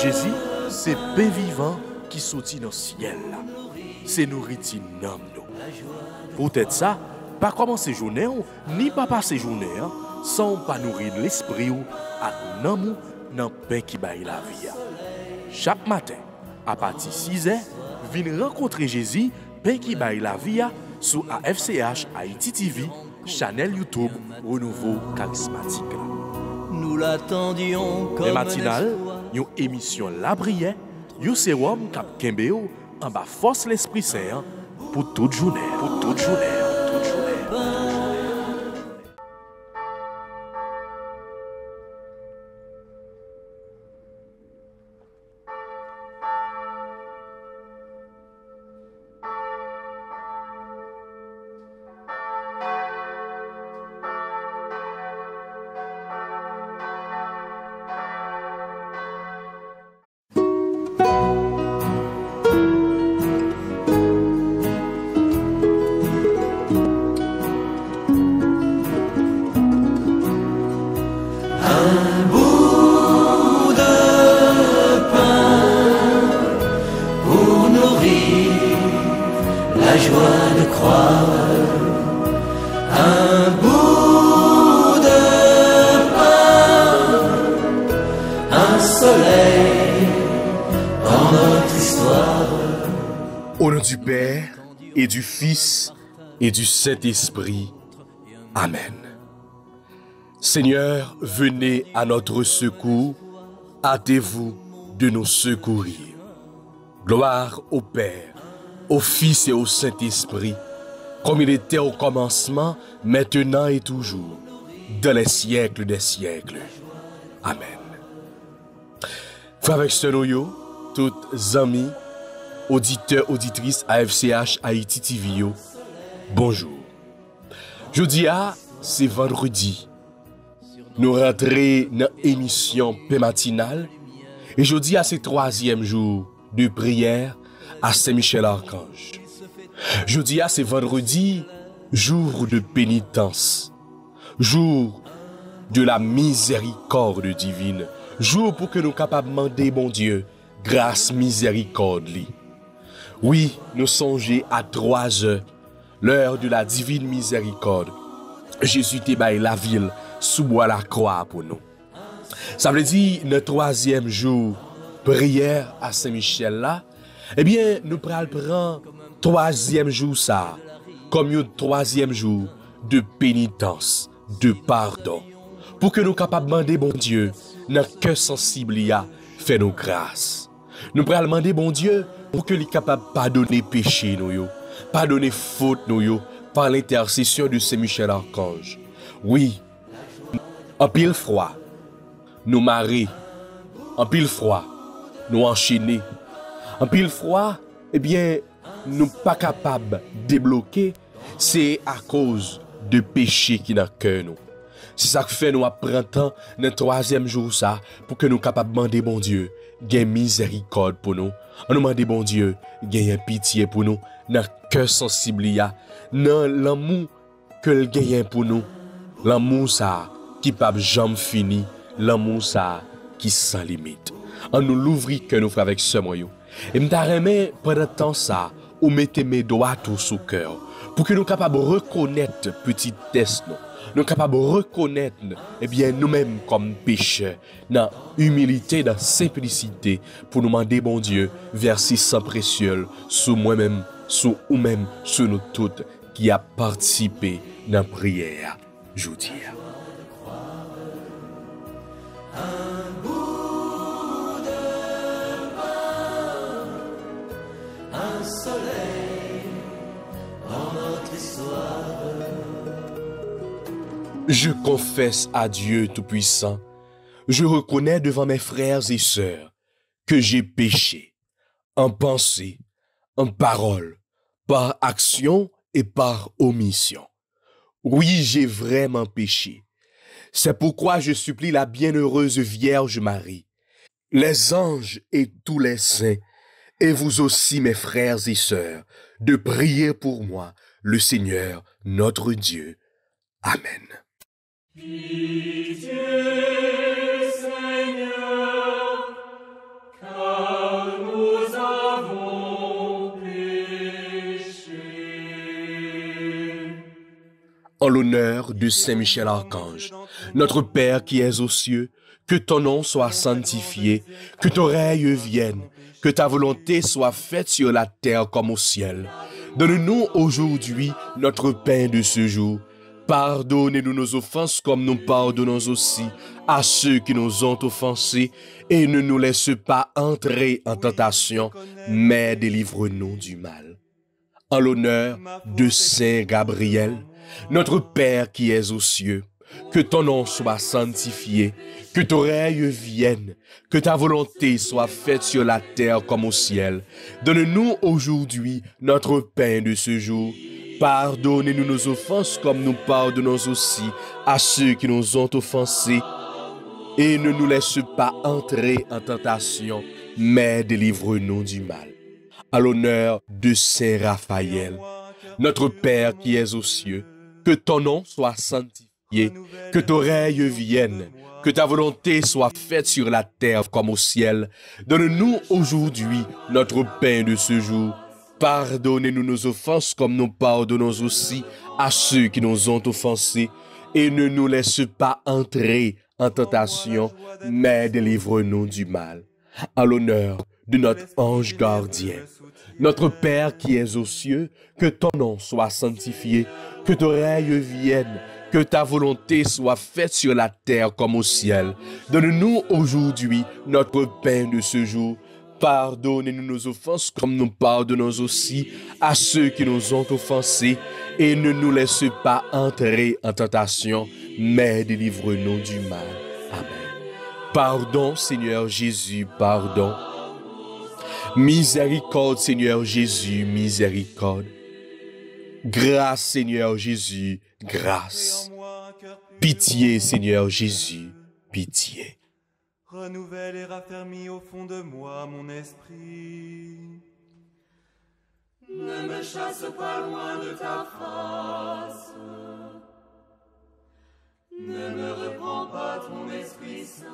Jésus, c'est pain vivant qui sortit dans le ciel. C'est nourriture nam nous. Peut-être ça, pas commencer journée ni pas passer journée sans pas nourrir l'esprit ou à nous dans pain qui baille la vie. Chaque matin, à partir de 6h, venez rencontrer Jésus, pain qui baille la vie sur AFCH Haïti TV, channel YouTube Renouveau Charismatique. Nous l'attendions comme les matinales, une émission La Prière, un sérum cap Kembeo en bas force l'Esprit Saint pour toute journée. Pour toute journée. Toute journée. La joie de croire, un bout de pain, un soleil dans notre histoire. Au nom du Père et du Fils et du Saint-Esprit. Amen. Seigneur, venez à notre secours, hâtez-vous de nous secourir. Gloire au Père, au Fils et au Saint-Esprit, comme il était au commencement, maintenant et toujours, dans les siècles des siècles. Amen. Frères et sœurs, toutes amis, auditeurs, auditrices AFCH Haïti TV, bonjour. Jeudi, c'est vendredi. Nous rentrons dans l'émission Paix matinale. Et jeudi, c'est 3e jour de prière à Saint-Michel-Archange. Jeudi, c'est vendredi, jour de pénitence, jour de la miséricorde divine, jour pour que nous capables de demander, bon Dieu, grâce, miséricorde. Oui, nous songeons à 3 heures, l'heure de la divine miséricorde. Jésus te baille la ville sous bois la croix pour nous. Ça veut dire, le 3e jour, prière à Saint-Michel là, eh bien, nous prenons 3e jour ça, comme un 3e jour de pénitence, de pardon, pour que nous capables de demander, bon Dieu, notre cœur sensible fait nos grâces. Nous prenons demander, bon Dieu, pour que nous capables de pardonner péché, pardonner faute, par l'intercession de Saint-Michel Archange. Oui, en pile froid, nous marrer, en pile froid, nous enchaîner, en pile froid, eh bien, nous pas capables de débloquer, c'est à cause de péché qui dans le cœur nous. C'est ça que fait nous apprendre le 3e jour ça, pour que nous capables de demander bon Dieu, gain miséricorde pour nous. On nous demande bon Dieu, gain pitié pour nous, dans le cœur sensible, dans l'amour que le gain pour nous, l'amour ça qui pas jamais fini, l'amour ça qui sans limite. On nous l'ouvrit que nous faisons avec ce moyen. Et m'taremé pendant temps ça, ou mettez mes doigts tout sous cœur, pour que nous capables de reconnaître petit test nous capables de reconnaître eh bien nous-mêmes comme pécheurs, dans humilité, dans simplicité, pour nous demander bon Dieu, verser sang précieux sur moi-même, sur vous-même, sur nous toutes qui a participé dans la prière. Je vous dis. Un soleil dans notre histoire. Je confesse à Dieu Tout-Puissant, je reconnais devant mes frères et sœurs que j'ai péché, en pensée, en parole, par action et par omission. Oui, j'ai vraiment péché. C'est pourquoi je supplie la bienheureuse Vierge Marie, les anges et tous les saints, et vous aussi mes frères et sœurs, de prier pour moi, le Seigneur, notre Dieu. Amen. Pitié, En l'honneur de Saint Michel Archange, notre Père qui es aux cieux, que ton nom soit sanctifié, que ton règne vienne, que ta volonté soit faite sur la terre comme au ciel. Donne-nous aujourd'hui notre pain de ce jour. Pardonnez-nous nos offenses comme nous pardonnons aussi à ceux qui nous ont offensés, et ne nous laisse pas entrer en tentation, mais délivre-nous du mal. En l'honneur de Saint Gabriel, notre Père qui es aux cieux, que ton nom soit sanctifié, que ton règne vienne, que ta volonté soit faite sur la terre comme au ciel. Donne-nous aujourd'hui notre pain de ce jour. Pardonnez-nous nos offenses comme nous pardonnons aussi à ceux qui nous ont offensés. Et ne nous laisse pas entrer en tentation, mais délivre-nous du mal. À l'honneur de Saint Raphaël, notre Père qui es aux cieux, que ton nom soit sanctifié, que ton règne vienne, que ta volonté soit faite sur la terre comme au ciel. Donne-nous aujourd'hui notre pain de ce jour. Pardonnez-nous nos offenses comme nous pardonnons aussi à ceux qui nous ont offensés. Et ne nous laisse pas entrer en tentation, mais délivre-nous du mal. À l'honneur de notre ange gardien, notre Père qui es aux cieux, que ton nom soit sanctifié, que ton règne vienne, que ta volonté soit faite sur la terre comme au ciel. Donne-nous aujourd'hui notre pain de ce jour. Pardonnez-nous nos offenses comme nous pardonnons aussi à ceux qui nous ont offensés, et ne nous laisse pas entrer en tentation, mais délivre-nous du mal. Amen. Pardon, Seigneur Jésus, pardon. Miséricorde, Seigneur Jésus, miséricorde. Grâce, Seigneur Jésus, grâce. Pitié, Seigneur Jésus, pitié. Renouvelle et raffermis au fond de moi mon esprit. Ne me chasse pas loin de ta face. Ne me reprends pas ton Esprit Saint.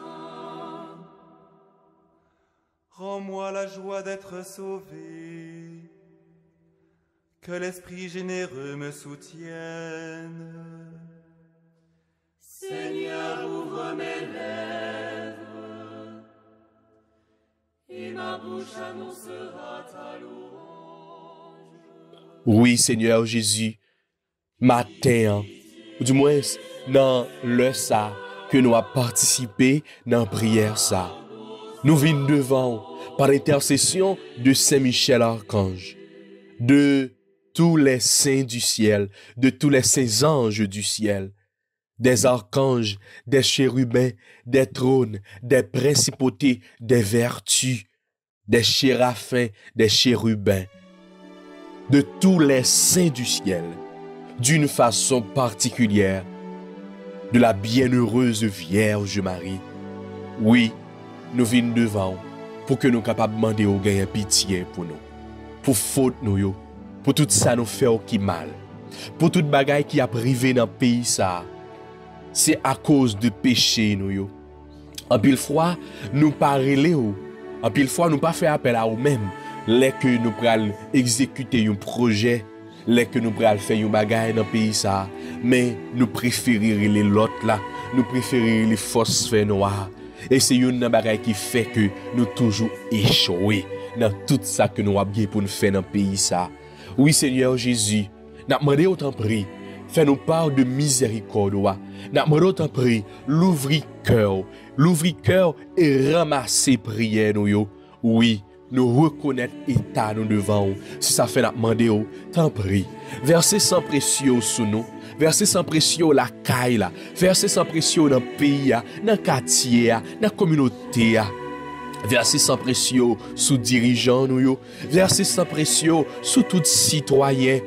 Rends-moi la joie d'être sauvé. Que l'Esprit généreux me soutienne. Seigneur, ouvre mes lèvres, et ma bouche annoncera ta louange. Oui, Seigneur Jésus, matin, ou du moins dans le ça que nous avons participé dans la prière ça. Nous venons devant par l'intercession de Saint Michel Archange, de tous les saints du ciel, de tous les saints anges du ciel, des archanges, des chérubins, des trônes, des principautés, des vertus, des séraphins, des chérubins, de tous les saints du ciel, d'une façon particulière, de la bienheureuse Vierge Marie. Oui, nous venons devant pour que nous soyons capables de demander au gain pitié pour nous, pour faute nous, pour tout ça nous fait qui mal, pour toute bagaille qui a privé dans le pays ça. C'est à cause de péché nous. En pile fois, nous parlons, en pile fois, nous pas faire appel à nous-mêmes, les que nous pral exécuter un projet, les que nous pral faire un bagaille dans le pays ça, mais nous préférons les l'autre là, nous préférons les forces fait noires. Et c'est une bagaille qui fait que nous toujours échoué dans tout ça que nous avons pour nous faire dans le pays ça. Oui, Seigneur Jésus, nous demandons autant prix. Fais-nous part de miséricorde. Nous demandons autant prix. L'ouvrir cœur et ramasser prière nous. Oui, nous reconnaître état nous devant. Si ça fait nous demander, tant prie. Versez sans précieux sous nous. Versez sans précieux la caille là. Versez sans précieux dans le pays, dans le quartier, dans la communauté. Versez sans précieux sous dirigeants nous. Versez sans précieux sous tout citoyen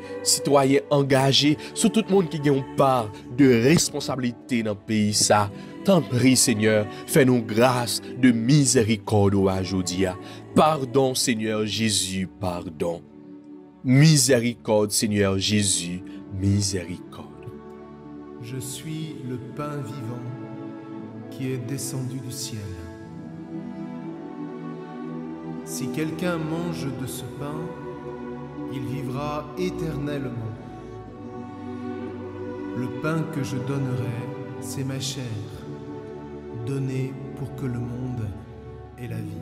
engagé, sous tout le monde qui a une part de responsabilité dans le pays ça. T'en prie Seigneur, fais-nous grâce de miséricorde aujourd'hui. Pardon Seigneur Jésus, pardon. Miséricorde Seigneur Jésus, miséricorde. Je suis le pain vivant qui est descendu du ciel. Si quelqu'un mange de ce pain, il vivra éternellement. Le pain que je donnerai, c'est ma chair, donnée pour que le monde ait la vie.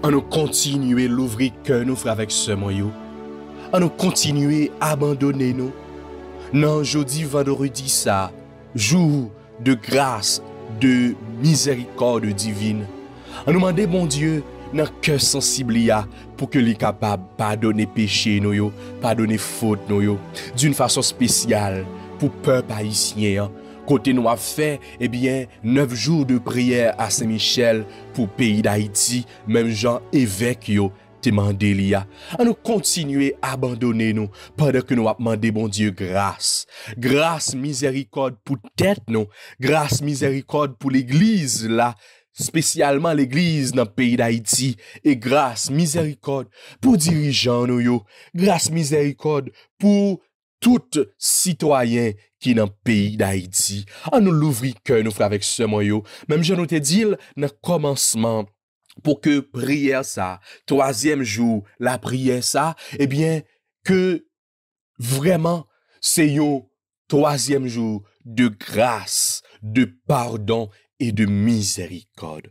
On nous continuer l'ouvrir cœur nous frères avec ce moyen. On nous continuer abandonner nous. Non, jeudi vendredi ça, jour de grâce, de miséricorde divine. On nous demande bon Dieu dans cœur sensible pour que les capable pardonner péché nous yo, pardonner faute nous yo d'une façon spéciale pour peuple haïtien. Côté nous a fait, 9 jours de prière à Saint-Michel pour pays d'Haïti, même Jean évêque yo demandé lia. À nous continuer à abandonner nous pendant que nous a demandé bon Dieu grâce. Grâce, miséricorde pour tête nous, grâce, miséricorde pour l'église là, spécialement l'église dans le pays d'Haïti, et grâce, miséricorde pour dirigeants nous yo, grâce, miséricorde pour tout citoyen qui dans le pays d'Haïti. On nous l'ouvrir cœur nous frères avec ce moyen. Même je nous te dit dans le commencement pour que prière ça, 3e jour, la prière ça, que vraiment c'est un 3e jour de grâce, de pardon et de miséricorde.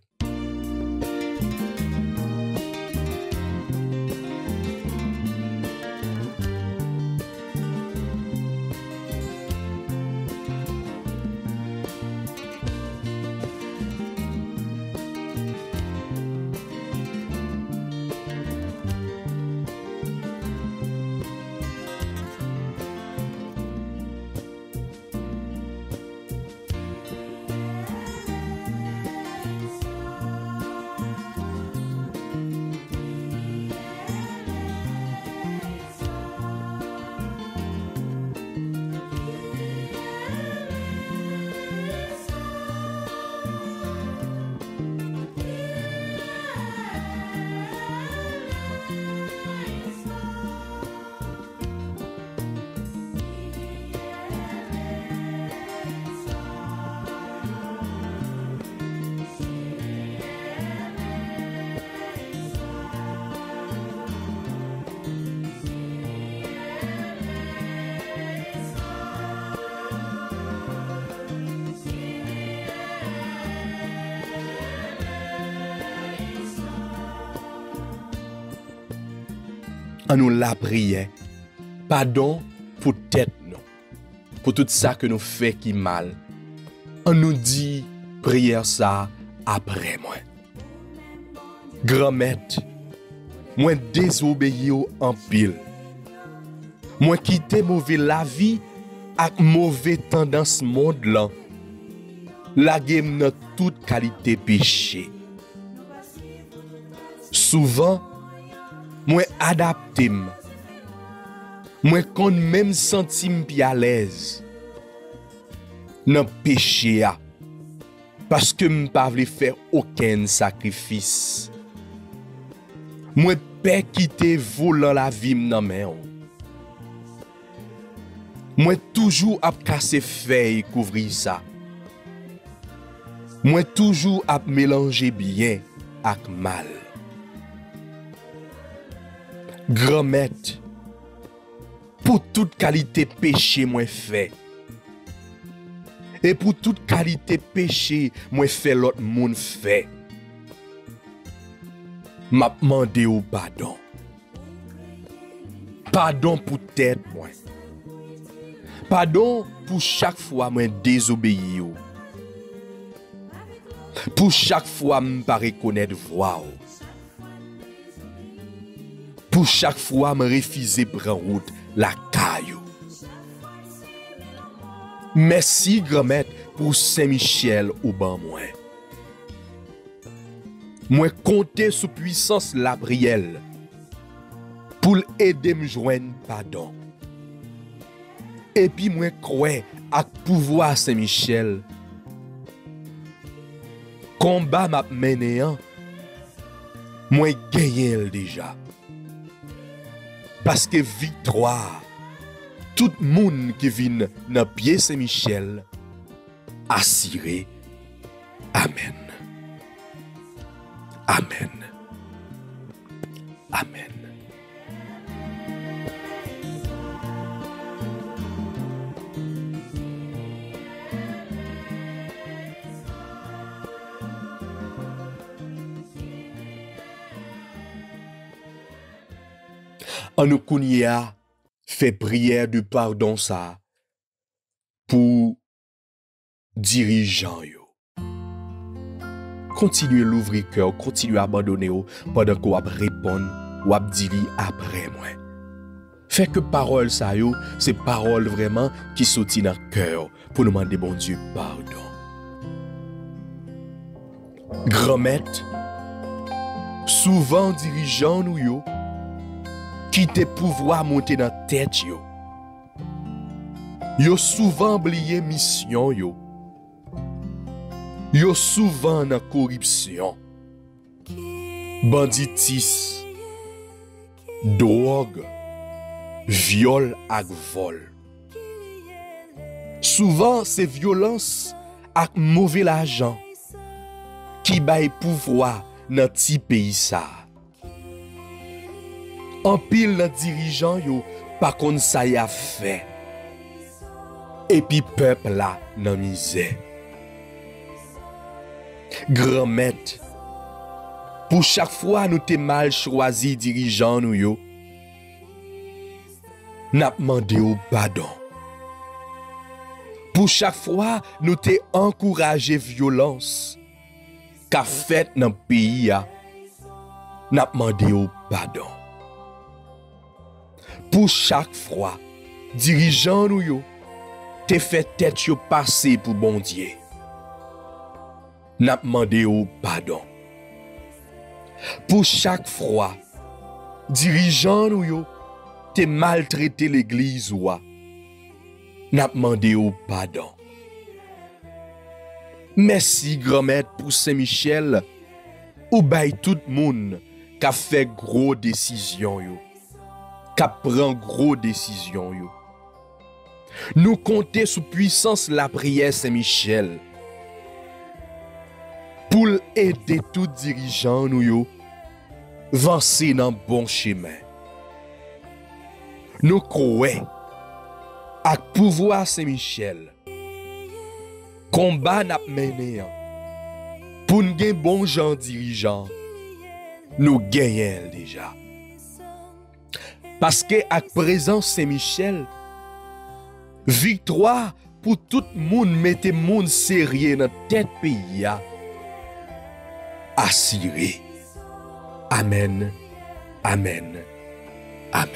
On nous la prière. Pardon pour tête nous. Pour tout ça que nous fait qui mal. On nous dit prière ça après moi. Grand-mère, moi désobéi en pile. Moi quitter mauvais la vie avec mauvais tendance monde là. La game dans toute qualité péché. Souvent moi adapté moi kon même sentim pi à l'aise dans péché a parce que m'pa vle faire aucun sacrifice. Moi pas quitter volant la vie nan men. Moi toujours ap casser feuille couvrir ça. Moi toujours ap mélanger bien ak mal. Grand-mère, pour toute qualité péché moi fait. Et pour toute qualité péché moi fait l'autre monde fait. M'a demandé au pardon. Pardon pour tête moi. Pardon pour chaque fois moi désobéi. Pour chaque fois m'pa reconnaître voix. Pour chaque fois me refuser prendre route la caillou. Merci grand-mère pour Saint-Michel ou ban moi. Moi compter sous puissance la prière pour aider me joindre pardon. Et puis moi crois à pouvoir Saint-Michel. Combat m'a mené moi gagné déjà. Parce que victoire, tout le monde qui vient dans pied Saint-Michel, assuré. Amen. Amen. Amen. En nous kounia fait prière de pardon ça pour dirigeants yo. Continuez l'ouvrir cœur, continuez à abandonner pendant qu'on va répondre ou à dire après moi. Fait que parole ça yo, c'est parole vraiment qui sortit dans le cœur pour nous demander bon Dieu pardon. Grand-mère, souvent dirigeants nous yo qui te pouvoir monter dans tête yo. Yo souvent oublié mission yo. Yo souvent dans corruption. Banditis, drogue, viol ak vol. Souvent c'est violence ak mauvais l'argent qui bail pouvoir dans ti pays ça. En pile nan dirigeant yo pa kon sa y a fait. Et puis peuple là nan misère. Grand-mère, pour chaque fois nous te mal choisi dirigeant nous yo, n'a demandé au pardon. Pour chaque fois nous te encouragé violence qu'a fait dans pays a, n'a demandé au pardon. Pour chaque fois, dirigeant nous yo, te fait tête yo passer pour bon Dieu. N'a demandé au pardon. Pour chaque fois, dirigeant nous yo, te maltraité l'église ou n'a demandé au pardon. Merci grand-mère pour Saint-Michel, ou bay tout monde qui a fait gros décision yo. Qui prend gros décision yo. Nous compter sous puissance la prière Saint-Michel pour aider tout dirigeant nous yo avancer dans bon chemin. Nous croyons à pouvoir Saint-Michel combat n'a mené pour nous gagner bon gens dirigeants nous gagnons déjà. Parce que à présent Saint-Michel, victoire pour tout le monde mette monde sérieux dans tête pays a assuré. Amen. Amen. Amen.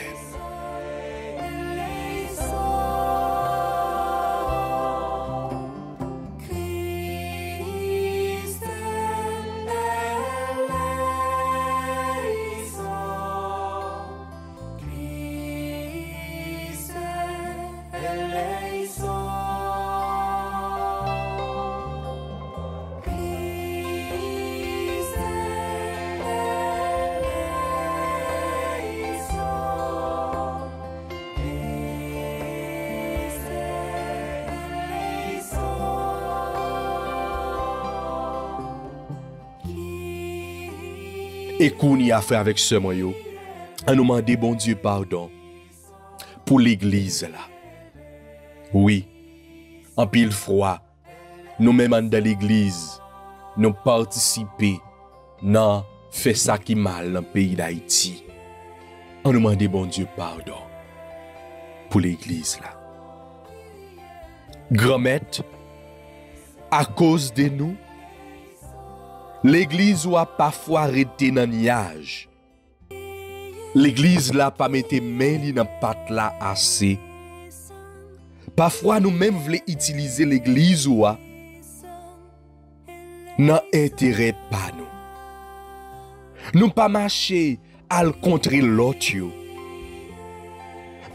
Et qu'on y a fait avec ce moyen, on nous demande bon Dieu pardon pour l'église là. Oui, en pile froid, nous-mêmes dans l'église, nous participer dans fait ça qui mal dans le pays d'Haïti. On nous demande bon Dieu pardon pour l'église là. Grand-mère, à cause de nous, l'église a parfois arrêté dans niage. L'église là pas mette main li dans patte là assez. Parfois nous même voulons utiliser l'église nan intérêt pas nous. Nous pas marcher à contre l'autre yo.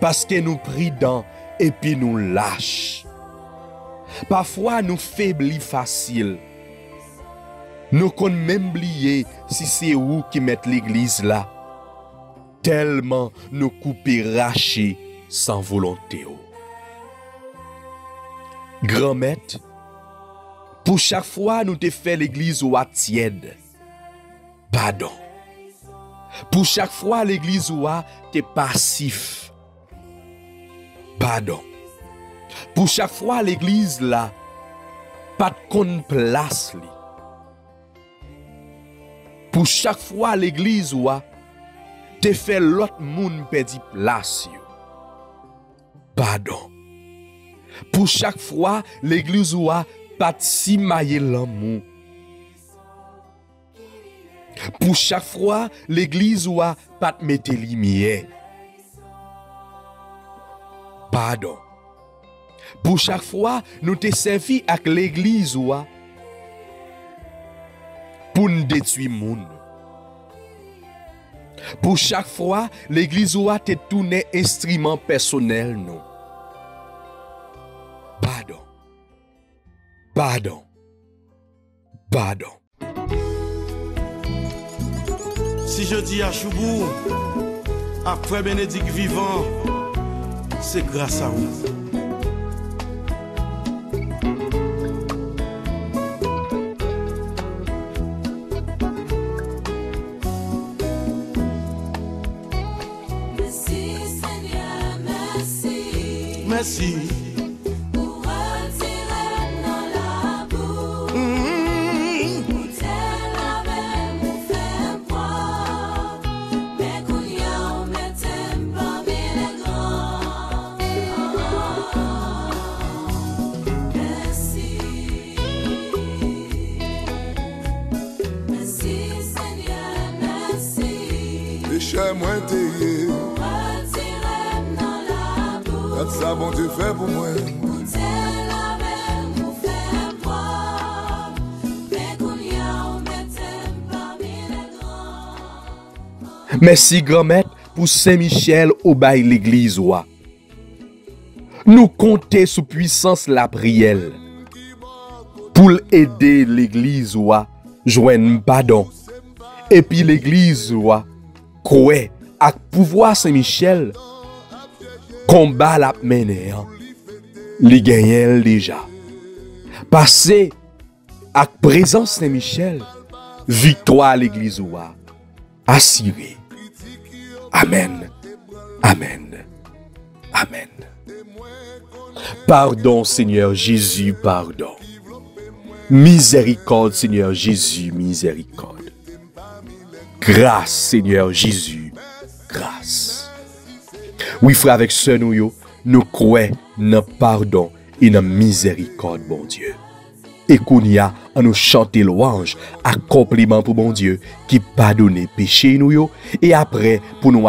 Parce que nous pridons et puis nous lâche. Parfois nous faiblis facile. Nous kon même oublier si c'est où qui met l'église là. Tellement nous couper racher sans volonté. Grand-mère, pour chaque fois nous te fait l'église ou à tiède. Pardon. Pour chaque fois l'église ou à te passif. Pardon. Pour chaque fois l'église là, pas de kon place li. Pour chaque fois l'église ou à te fait l'autre moun perdit place yo. Pardon. Pour chaque fois l'église ou a pas si mailler l'amour. Pour chaque fois l'église ou a pas mettre lumière. Pardon. Pour chaque fois nous te servi avec l'église ou a pour nous détruire moun. Pour chaque fois l'église ou a te tourné instrument personnel non. Pardon. Pardon. Pardon. Si je dis à Choubou, après Bénédicte vivant, c'est grâce à vous. Merci Seigneur, merci. Merci. Moi t'aider. Ça bon Dieu fait pour moi. Merci grand-mère pour Saint-Michel au bail l'église ouah. Nous comptons sous puissance la prière pour aider l'église ouah joindre pardon. Et puis l'église ouah croit à pouvoir Saint-Michel combat la mener li gagnel déjà passer à présence Saint-Michel victoire l'église ouah assurée. Amen. Amen. Amen. Pardon Seigneur Jésus, pardon. Miséricorde Seigneur Jésus, miséricorde. Grâce, Seigneur Jésus, grâce. Oui, frère, avec ce nous croyons dans pardon et dans miséricorde, bon Dieu. Et qu'on y a à nous chanter louange, accomplissement pour bon Dieu qui pardonne péché nous et après pour nous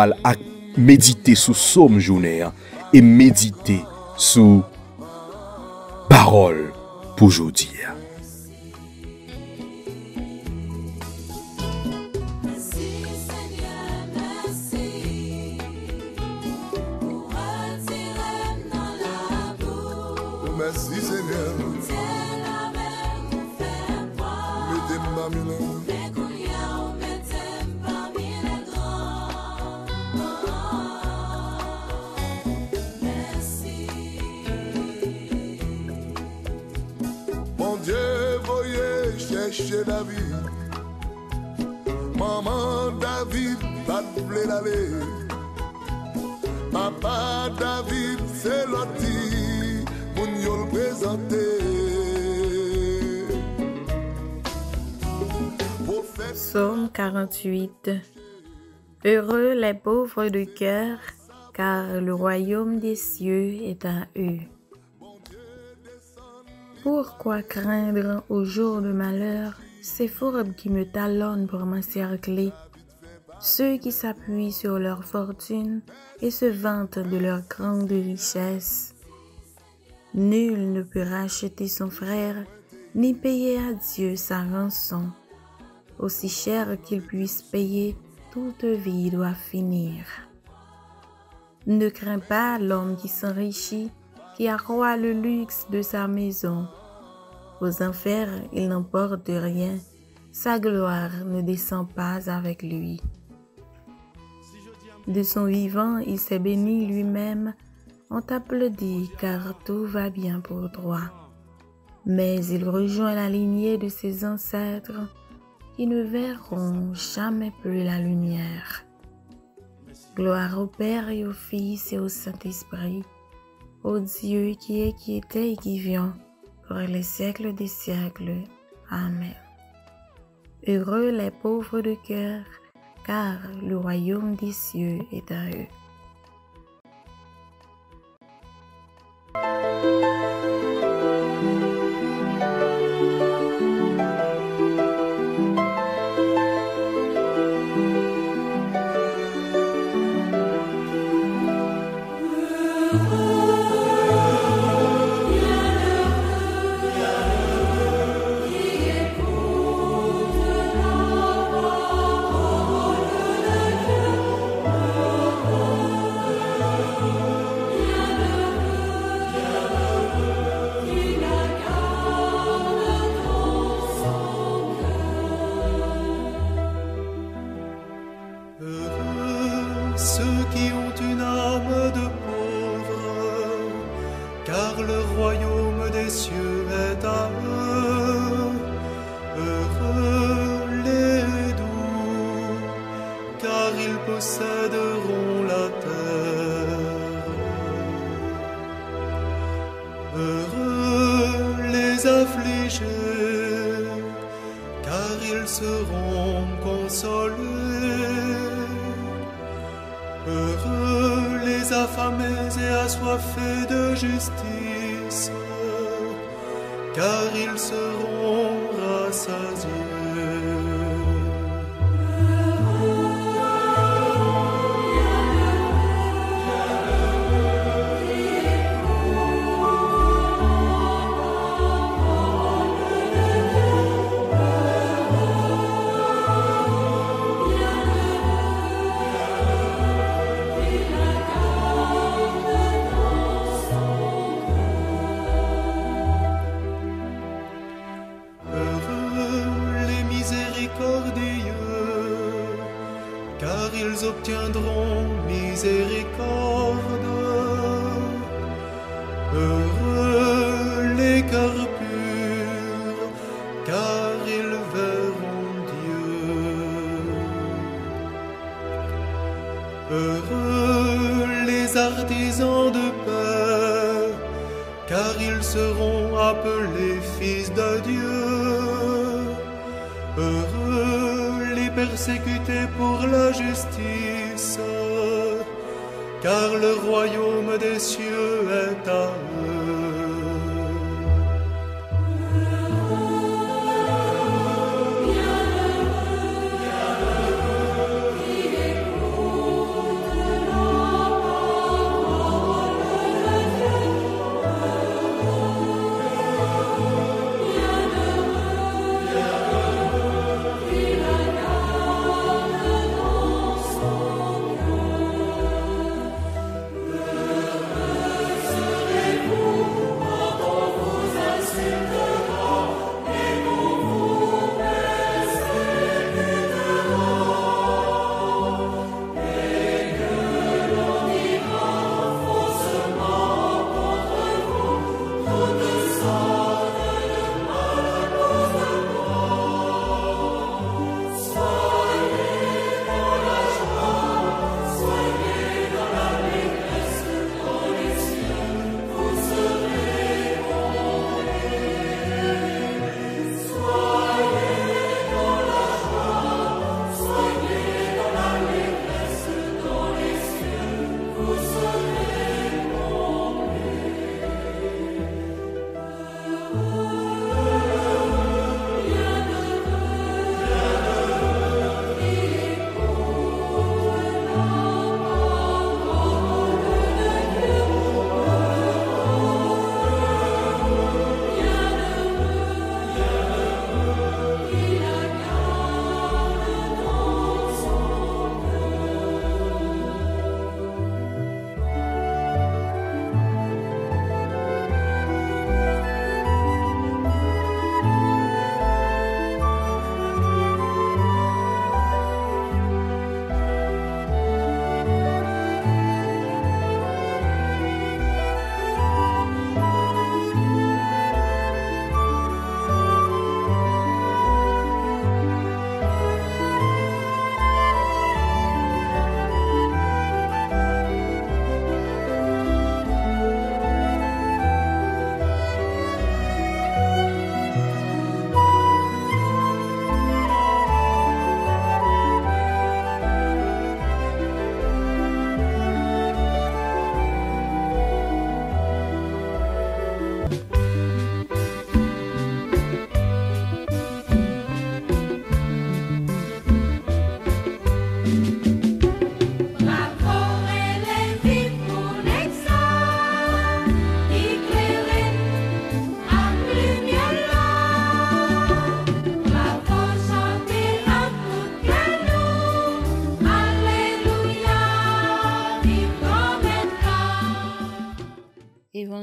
méditer sous somme journée et méditer sous parole pour aujourd'hui. Merci Seigneur. Mon Dieu, voyez chercher David. Maman David, pas de blé d'aller. Papa David, c'est l'autre. Moun yo le présenter. Psaume 48. Heureux les pauvres de cœur, car le royaume des cieux est à eux. Pourquoi craindre au jour de malheur ces fourbes qui me talonnent pour m'encercler, ceux qui s'appuient sur leur fortune et se vantent de leur grande richesse? Nul ne peut racheter son frère, ni payer à Dieu sa rançon. Aussi cher qu'il puisse payer, toute vie doit finir. Ne crains pas l'homme qui s'enrichit, qui accroît le luxe de sa maison. Aux enfers, il n'emporte rien. Sa gloire ne descend pas avec lui. De son vivant, il s'est béni lui-même. On t'applaudit car tout va bien pour toi. Mais il rejoint la lignée de ses ancêtres qui ne verront jamais plus la lumière. Gloire au Père et au Fils et au Saint-Esprit, au Dieu qui est, qui était et qui vient, pour les siècles des siècles. Amen. Heureux les pauvres de cœur, car le royaume des cieux est à eux. Ceux qui ont une âme de pauvre, car le royaume des cieux est à eux. Heureux les doux, car ils posséderont la terre. Heureux les affligés, car ils seront consolés. Heureux les affamés et assoiffés de justice, car ils seront rassasiés. Car ils obtiendront miséricorde. Heureux les cœurs purs, car ils verront Dieu. Heureux les artisans de paix, car ils seront appelés fils de Dieu. Heureux les persécutés pour la justice, car le royaume des cieux est à eux. Serez-vous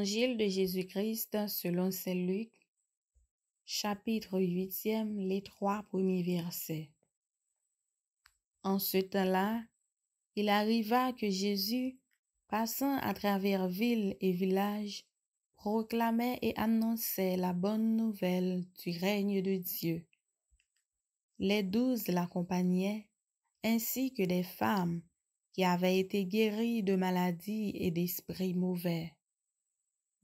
Évangile de Jésus-Christ selon saint Luc, chapitre 8e, les 3 premiers versets. En ce temps-là, il arriva que Jésus, passant à travers villes et villages, proclamait et annonçait la bonne nouvelle du règne de Dieu. Les 12 l'accompagnaient, ainsi que des femmes qui avaient été guéries de maladies et d'esprits mauvais.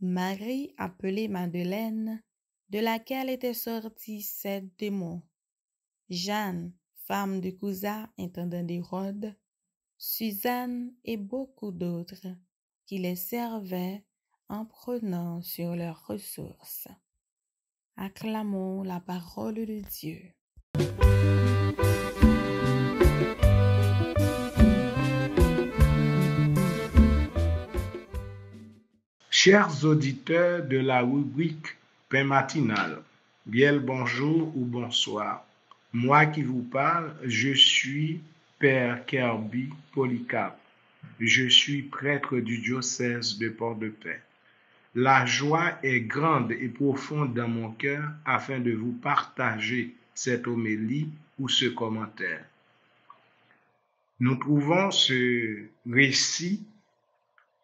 Marie, appelée Madeleine, de laquelle étaient sortis 7 démons. Jeanne, femme de Cousa, intendant d'Hérode, Suzanne et beaucoup d'autres qui les servaient en prenant sur leurs ressources. Acclamons la parole de Dieu. Chers auditeurs de la rubrique Pain matinal, bien le bonjour ou bonsoir. Moi qui vous parle, je suis Père Kirby Polycarpe. Je suis prêtre du diocèse de Port-de-Paix. La joie est grande et profonde dans mon cœur afin de vous partager cette homélie ou ce commentaire. Nous trouvons ce récit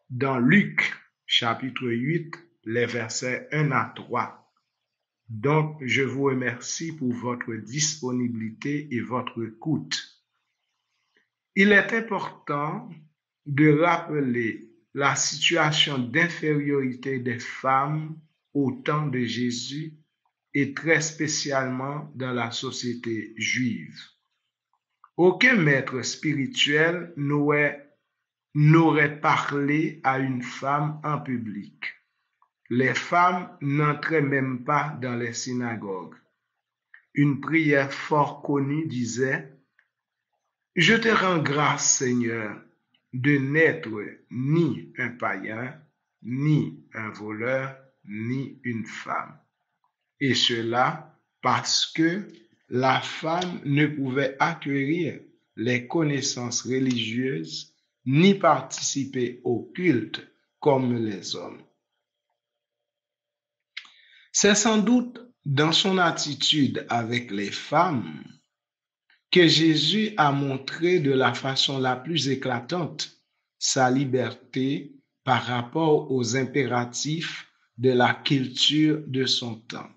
dans Luc, chapitre 8, les versets 1 à 3. Donc, je vous remercie pour votre disponibilité et votre écoute. Il est important de rappeler la situation d'infériorité des femmes au temps de Jésus et très spécialement dans la société juive. Aucun maître spirituel n'aurait parlé à une femme en public. Les femmes n'entraient même pas dans les synagogues. Une prière fort connue disait « Je te rends grâce, Seigneur, de n'être ni un païen, ni un voleur, ni une femme. » Et cela parce que la femme ne pouvait acquérir les connaissances religieuses ni participer au culte comme les hommes. C'est sans doute dans son attitude avec les femmes que Jésus a montré de la façon la plus éclatante sa liberté par rapport aux impératifs de la culture de son temps.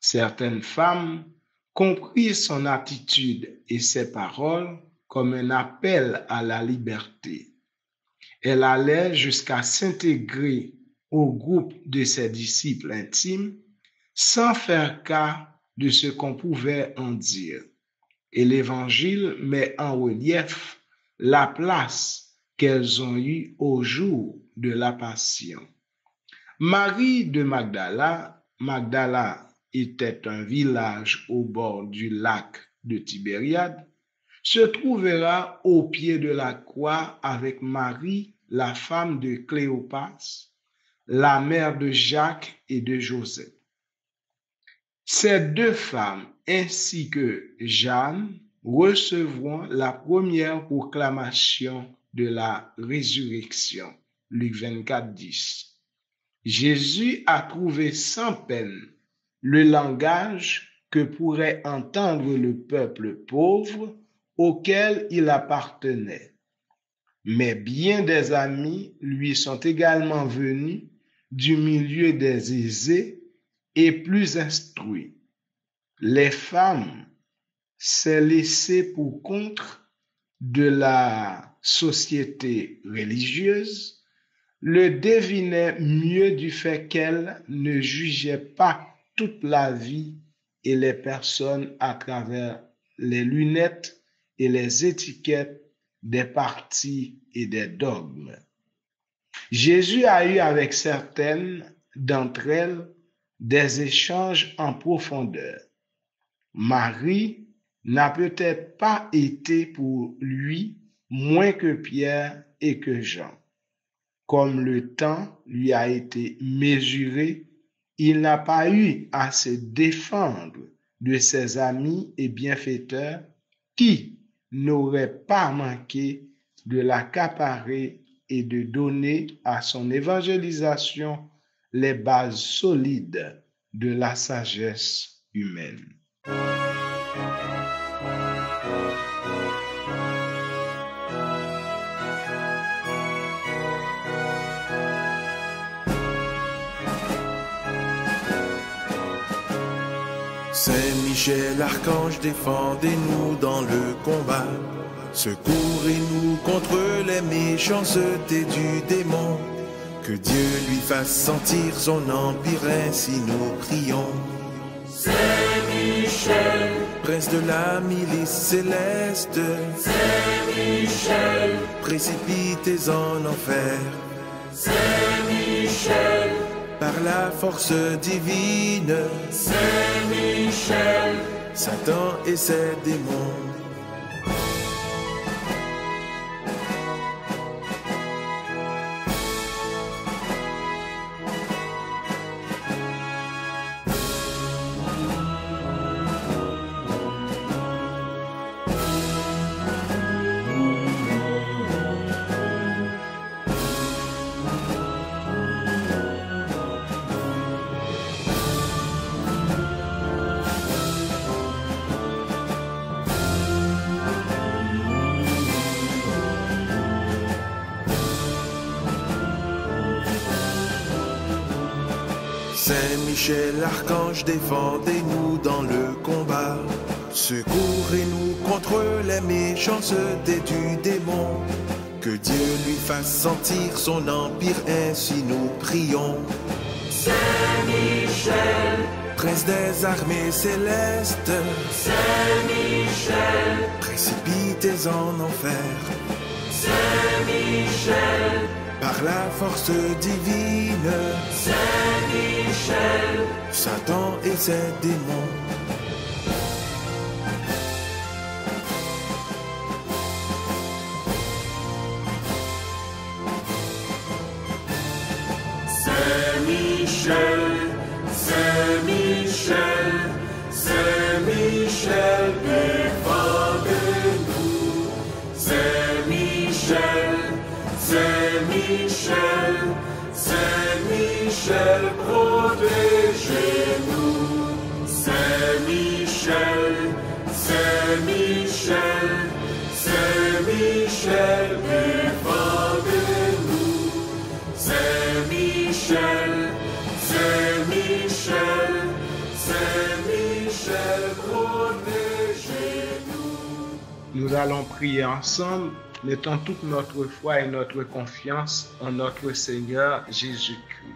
Certaines femmes comprirent son attitude et ses paroles comme un appel à la liberté. Elle allait jusqu'à s'intégrer au groupe de ses disciples intimes sans faire cas de ce qu'on pouvait en dire. Et l'Évangile met en relief la place qu'elles ont eue au jour de la Passion. Marie de Magdala était un village au bord du lac de Tibériade, se trouvera au pied de la croix avec Marie, la femme de Cléopas, la mère de Jacques et de Joseph. Ces 2 femmes ainsi que Jeanne recevront la première proclamation de la résurrection. Luc 24, 10. Jésus a trouvé sans peine le langage que pourrait entendre le peuple pauvre auquel il appartenait. Mais bien des amis lui sont également venus du milieu des aisés et plus instruits. Les femmes, c'est laissé pour compte de la société religieuse, le devinaient mieux du fait qu'elles ne jugeaient pas toute la vie et les personnes à travers les lunettes et les étiquettes des partis et des dogmes. Jésus a eu avec certaines d'entre elles des échanges en profondeur. Marie n'a peut-être pas été pour lui moins que Pierre et que Jean. Comme le temps lui a été mesuré, il n'a pas eu à se défendre de ses amis et bienfaiteurs qui n'auraient pas manqué de l'accaparer et de donner à son évangélisation les bases solides de la sagesse humaine. Saint-Michel, archange, défendez-nous dans le combat. Secourez-nous contre les méchancetés du démon. Que Dieu lui fasse sentir son empire, ainsi nous prions. Saint-Michel, Prince de la milice céleste, Saint-Michel, précipitez en enfer. Saint-Michel, Par la force divine, Saint-Michel, Satan et ses démons. Saint-Michel, archange, défendez-nous dans le combat. Secourez-nous contre les méchancetés du démon. Que Dieu lui fasse sentir son empire, ainsi nous prions. Saint-Michel, Prince des armées célestes, Saint-Michel, précipitez en enfer. Saint-Michel, Par la force divine, Saint-Michel, Satan et ses démons. Saint-Michel, Saint-Michel, Saint-Michel, défendez-nous. Saint-Michel, Saint-Michel, Saint-Michel, protégez-nous. Saint-Michel, Saint-Michel, Saint-Michel, défendez-nous. Saint-Michel, Saint-Michel, Saint-Michel, protégez-nous. Nous allons prier ensemble, mettant toute notre foi et notre confiance en notre Seigneur Jésus-Christ.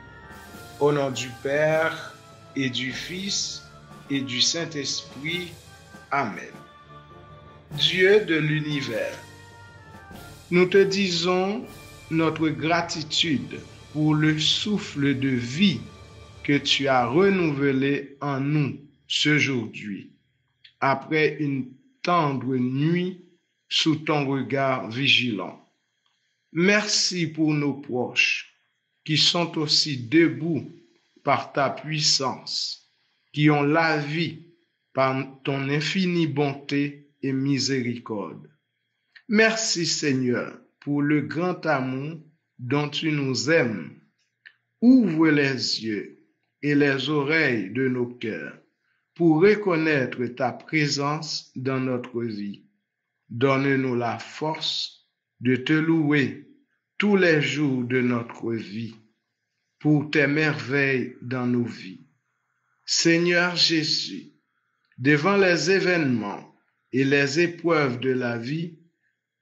Au nom du Père et du Fils et du Saint-Esprit. Amen. Dieu de l'univers, nous te disons notre gratitude pour le souffle de vie que tu as renouvelé en nous ce aujourd'hui, après une tendre nuit sous ton regard vigilant. Merci pour nos proches qui sont aussi debout par ta puissance, qui ont la vie par ton infinie bonté et miséricorde. Merci Seigneur pour le grand amour dont tu nous aimes. Ouvre les yeux et les oreilles de nos cœurs pour reconnaître ta présence dans notre vie. Donne-nous la force de te louer tous les jours de notre vie pour tes merveilles dans nos vies. Seigneur Jésus, devant les événements et les épreuves de la vie,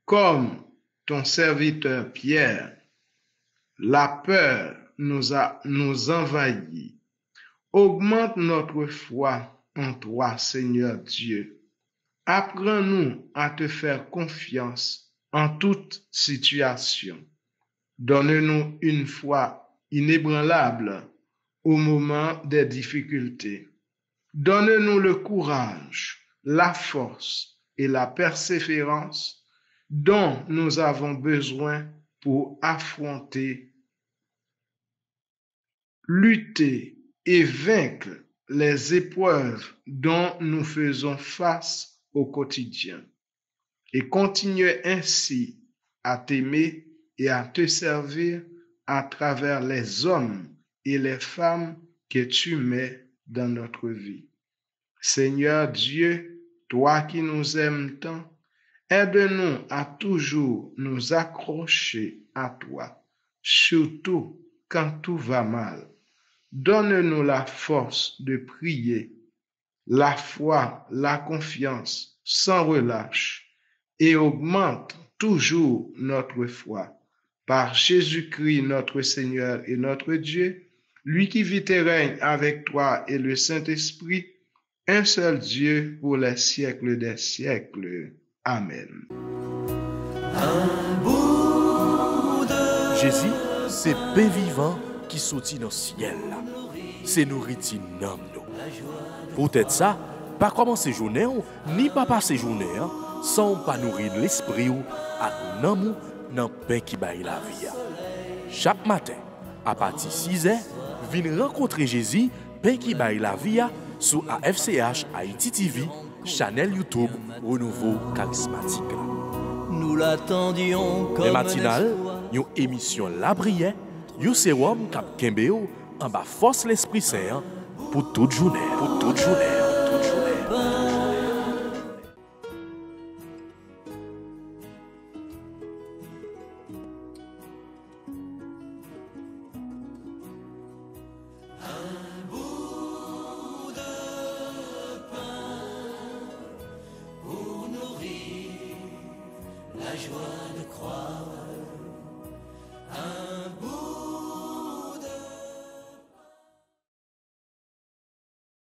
comme ton serviteur Pierre, la peur nous envahit. Augmente notre foi en toi, Seigneur Dieu. Apprends-nous à te faire confiance en toute situation. Donne-nous une foi inébranlable au moment des difficultés. Donne-nous le courage, la force et la persévérance dont nous avons besoin pour affronter, lutter et vaincre les épreuves dont nous faisons face au quotidien, et continuer ainsi à t'aimer et à te servir à travers les hommes et les femmes que tu mets dans notre vie. Seigneur Dieu, toi qui nous aimes tant, aide-nous à toujours nous accrocher à toi, surtout quand tout va mal. Donne-nous la force de prier, la foi, la confiance, sans relâche, et augmente toujours notre foi. Par Jésus-Christ, notre Seigneur et notre Dieu, lui qui vit et règne avec toi et le Saint-Esprit, un seul Dieu pour les siècles des siècles. Amen. Jésus, c'est pain vivant qui sortit dans le ciel. C'est nourriture dans nous. Peut-être ça, pas commencer journée ni pas passer journée sans pas nourrir l'esprit ou à nan dans pain qui baille la vie. Chaque matin, à partir de 6h, viens rencontrer Jésus, pain qui baille la vie sur AFCH Haïti TV, channel YouTube Renouveau Charismatique. Nous l'attendions comme les matinales, une émission La Prière, un sérum cap Kembeo en bas force l'Esprit Saint pour toute journée.